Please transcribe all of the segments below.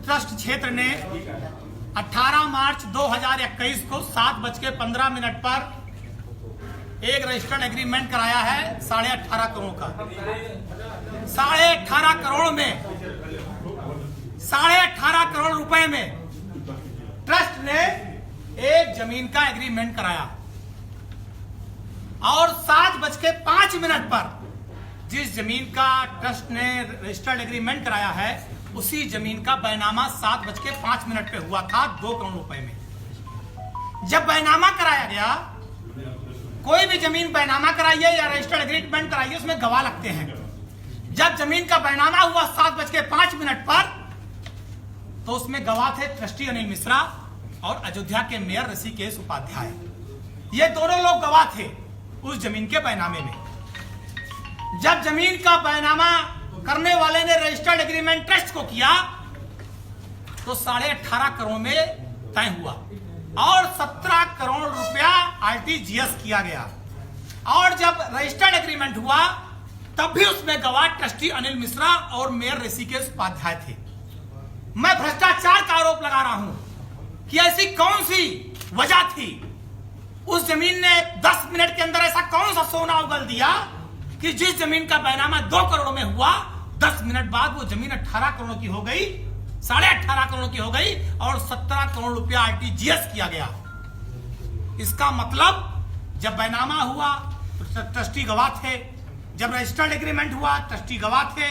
Trust क्षेत्र ने 18 मार्च 2021 को 7:15 पर एक रजिस्टर्ड एग्रीमेंट कराया है 18.5 करोड़ का। 18.5 करोड़ में 18.5 करोड़ रुपए में ट्रस्ट ने एक जमीन का एग्रीमेंट कराया और 7:05 पर जिस जमीन का ट्रस्ट ने रजिस्टर्ड एग्रीमेंट कराया है उसी जमीन का बैनामा 7:05 पे हुआ था 2 करोड़ रुपए में। जब बैनामा कराया गया, कोई भी जमीन बैनामा कराइए या रजिस्टर्ड एग्रीमेंट कराइए, उसमें गवाह लगते हैं। जब जमीन का बैनामा हुआ 7:05 पर तो उसमें गवाह थे ट्रस्टी अनिल मिश्रा और अयोध्या के मेयर ऋषिकेश उपाध्याय। ये दोनों लोग गवाह थे उस जमीन के बैनामे में। जब जमीन का बैनामा करने वाले ने रजिस्टर्ड एग्रीमेंट ट्रस्ट को किया तो 18.5 करोड़ में तय हुआ और 17 करोड़ रुपया आरटीजीएस किया गया। और जब रजिस्टर्ड एग्रीमेंट हुआ तब भी उसमें गवाह ट्रस्टी अनिल मिश्रा और मेयर ऋषिकेश उपाध्याय थे। मैं भ्रष्टाचार का आरोप लगा रहा हूं कि ऐसी कौन सी वजह थी, उस जमीन ने 10 मिनट के अंदर ऐसा कौन सा सोना उगल दिया कि जिस जमीन का बैनामा 2 करोड़ में हुआ 10 मिनट बाद वो जमीन 18 करोड़ की हो गई, 18.5 करोड़ की हो गई और 17 करोड़ रुपया आरटीजीएस किया गया। इसका मतलब जब बैनामा हुआ तो ट्रस्टी गवाह थे, जब रजिस्टर्ड एग्रीमेंट हुआ ट्रस्टी गवाह थे।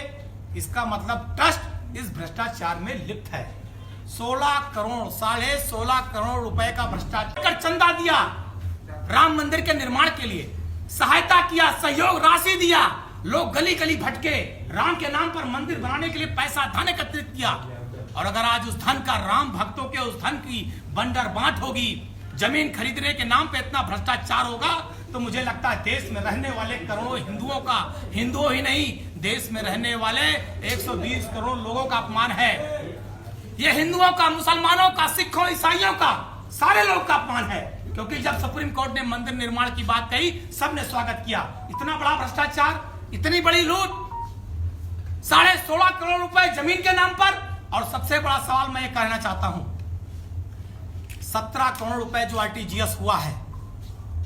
इसका मतलब ट्रस्ट इस भ्रष्टाचार में लिप्त है। 16 करोड़ 16.5 करोड़ रुपए का भ्रष्टाचार कर चंदा दिया, राम मंदिर के निर्माण के लिए सहायता किया, सहयोग राशि दिया, लोग गली गली भटके, राम के नाम पर मंदिर बनाने के लिए पैसा धन एकत्रित किया। और अगर आज उस धन का राम भक्तों के उस धन की बंडर बांट होगी, जमीन खरीदने के नाम पे इतना भ्रष्टाचार होगा तो मुझे लगता है देश में रहने वाले करोड़ों हिंदुओं का, हिंदुओं ही नहीं देश में रहने वाले 120 करोड़ लोगों का अपमान है। ये हिंदुओं का, मुसलमानों का, सिखों, ईसाइयों का, सारे लोग का अपमान है। क्योंकि जब सुप्रीम कोर्ट ने मंदिर निर्माण की बात कही सबने स्वागत किया। इतना बड़ा भ्रष्टाचार, इतनी बड़ी लूट, 16.5 करोड़ रुपए जमीन के नाम पर। और सबसे बड़ा सवाल मैं ये कहना चाहता हूं, 17 करोड़ रुपए जो आरटीजीएस हुआ है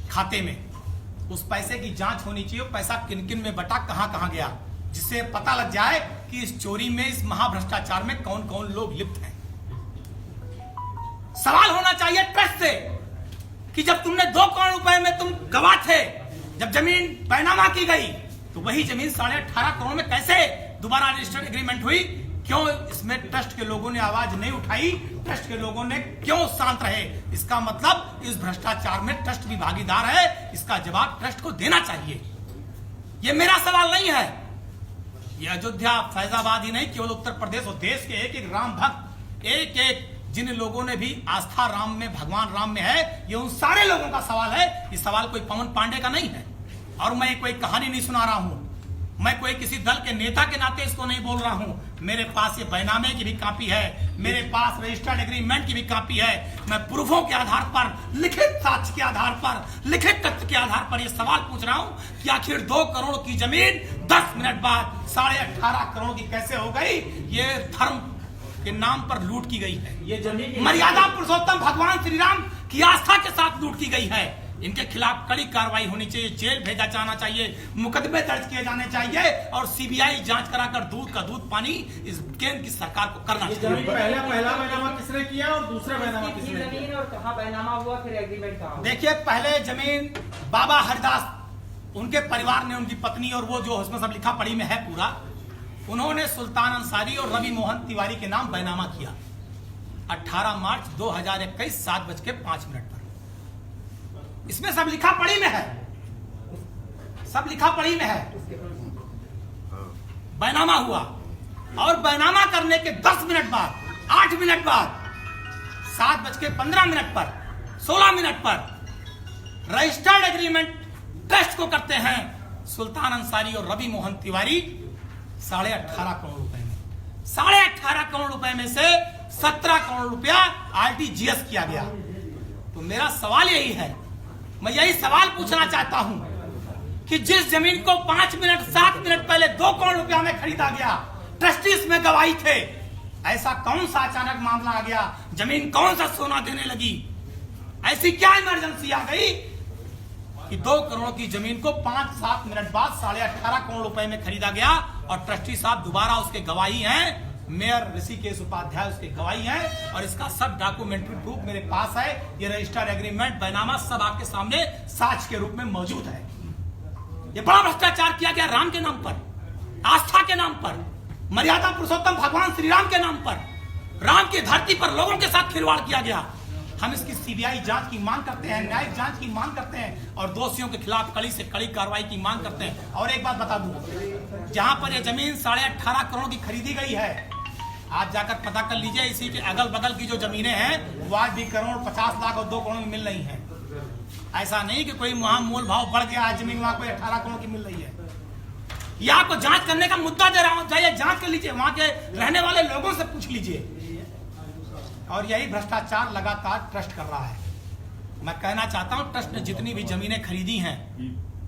खाते में, उस पैसे की जांच होनी चाहिए। पैसा किन किन में बटा, कहां कहां गया, जिससे पता लग जाए कि इस चोरी में, इस महाभ्रष्टाचार में कौन कौन लोग लिप्त हैं। सवाल होना चाहिए ट्रस्ट से कि जब तुमने 2 करोड़ रुपए में तुम गवाह थे, जब जमीन बैनामा की गई तो वही जमीन 18.5 करोड़ में कैसे दोबारा रजिस्टर्ड एग्रीमेंट हुई? क्यों इसमें ट्रस्ट के लोगों ने आवाज नहीं उठाई? ट्रस्ट के लोगों ने क्यों शांत रहे? इसका मतलब इस भ्रष्टाचार में ट्रस्ट भी भागीदार है। इसका जवाब ट्रस्ट को देना चाहिए। यह मेरा सवाल नहीं है, यह अयोध्या, फैजाबाद ही नहीं, केवल उत्तर प्रदेश और देश के एक एक राम भक्त, एक एक जिन लोगों ने भी आस्था राम में, भगवान राम में है, ये उन सारे लोगों का सवाल है। ये सवाल कोई पवन पांडे का नहीं है और मैं कोई कहानी नहीं सुना रहा हूं, मैं कोई किसी दल के नेता के नाते इसको नहीं बोल रहा हूं। मेरे पास ये बैनामे की भी कॉपी है, मेरे पास रजिस्टर्ड एग्रीमेंट की भी कॉपी है। मैं प्रूफों के आधार पर, लिखित साक्ष्य के आधार पर, लिखित तथ्य के आधार पर ये सवाल पूछ रहा हूं कि आखिर 2 करोड़ की जमीन 10 मिनट बाद 18.5 करोड़ की कैसे हो गई? ये धर्म के नाम पर लूट की गई है। ये जमीन मर्यादा पुरुषोत्तम भगवान श्री राम की आस्था के साथ लूट की गई है। इनके खिलाफ कड़ी कार्रवाई होनी चाहिए, जेल भेजा जाना चाहिए, मुकदमे दर्ज किए जाने चाहिए और सीबीआई जांच कराकर दूध का दूध पानी इस केंद्र की सरकार को करना चाहिए। पहला बैनामा किसने किया और दूसरा बैनामा किसने किया और कहां बैनामा हुआ, फिर एग्रीमेंट कहां? देखिए, पहले जमीन बाबा हरिदास, उनके परिवार ने, उनकी पत्नी और वो जो उसमें सब लिखा पढ़ी में है पूरा, उन्होंने सुल्तान अंसारी और रवि मोहन तिवारी के नाम बैनामा किया 18 मार्च 2021 7:05 पर। इसमें सब लिखा पढ़ी में है, सब लिखा पढ़ी में है। बैनामा हुआ और बैनामा करने के 10 मिनट बाद, 8 मिनट बाद, 7:15 पर, 16 मिनट पर रजिस्टर्ड एग्रीमेंट ट्रस्ट को करते हैं सुल्तान अंसारी और रवि मोहन तिवारी 18.5 करोड़ रुपए में। 18.5 करोड़ रुपए में से 17 करोड़ रुपया आरटीजीएस किया गया। तो मेरा सवाल यही है, मैं यही सवाल पूछना चाहता हूं कि जिस जमीन को 5 मिनट 7 मिनट पहले 2 करोड़ रुपया में खरीदा गया, ट्रस्टीज में गवाही थे, ऐसा कौन सा अचानक मामला आ गया, जमीन कौन सा सोना देने लगी, ऐसी क्या इमरजेंसी आ गई कि 2 करोड़ की जमीन को 5-7 मिनट बाद 18.5 करोड़ रुपए में खरीदा गया। और ट्रस्टी साहब दोबारा उसके गवाही हैं, मेयर ऋषिकेश उपाध्याय उसके गवाही हैं, और इसका सब डॉक्यूमेंट्री प्रूफ मेरे पास है। ये रजिस्टर्ड एग्रीमेंट बैनामा सब आपके सामने साक्ष्य के रूप में मौजूद है। ये बड़ा भ्रष्टाचार किया गया राम के नाम पर, आस्था के नाम पर, मर्यादा पुरुषोत्तम भगवान श्री राम के नाम पर, राम की धरती पर लोगों के साथ खिलवाड़ किया गया। हम इसकी सीबीआई जांच की मांग करते हैं, न्यायिक जांच की मांग करते हैं, और दोषियों के खिलाफ कड़ी से कड़ी कार्रवाई की मांग करते हैं। और एक बात बता दूं, जहां पर यह जमीन 18.5 करोड़ की खरीदी गई है, आज जाकर पता कर लीजिए, इसी के अगल बगल की जो जमीनें हैं वो आज भी 1 करोड़ 50 लाख और 2 करोड़ में मिल रही हैं। ऐसा नहीं कि कोई वहां मोल भाव बढ़ गया है, जमीन वहां कोई 18 करोड़ की मिल रही है। यह आपको जांच करने का मुद्दा दे रहा हूं, चाहिए जांच कर लीजिए, वहां के रहने वाले लोगों से पूछ लीजिए। और यही भ्रष्टाचार लगातार ट्रस्ट कर रहा है। मैं कहना चाहता हूं, ट्रस्ट ने जितनी भी जमीनें खरीदी हैं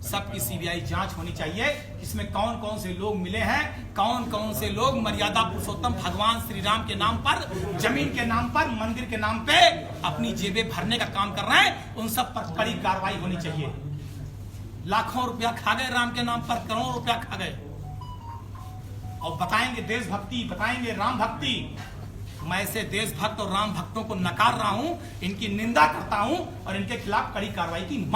सबकी सीबीआई जांच होनी चाहिए। इसमें कौन कौन से लोग मिले हैं, कौन कौन से लोग मर्यादा पुरुषोत्तम भगवान श्री राम के नाम पर, जमीन के नाम पर, मंदिर के नाम पे अपनी जेबें भरने का काम कर रहे हैं, उन सब पर कड़ी कार्रवाई होनी चाहिए। लाखों रुपया खा गए राम के नाम पर, करोड़ों रुपया खा गए, और बताएंगे देशभक्ति, बताएंगे राम भक्ति। मैं ऐसे देशभक्त और राम भक्तों को नकार रहा हूं, इनकी निंदा करता हूं और इनके खिलाफ कड़ी कार्रवाई की मांग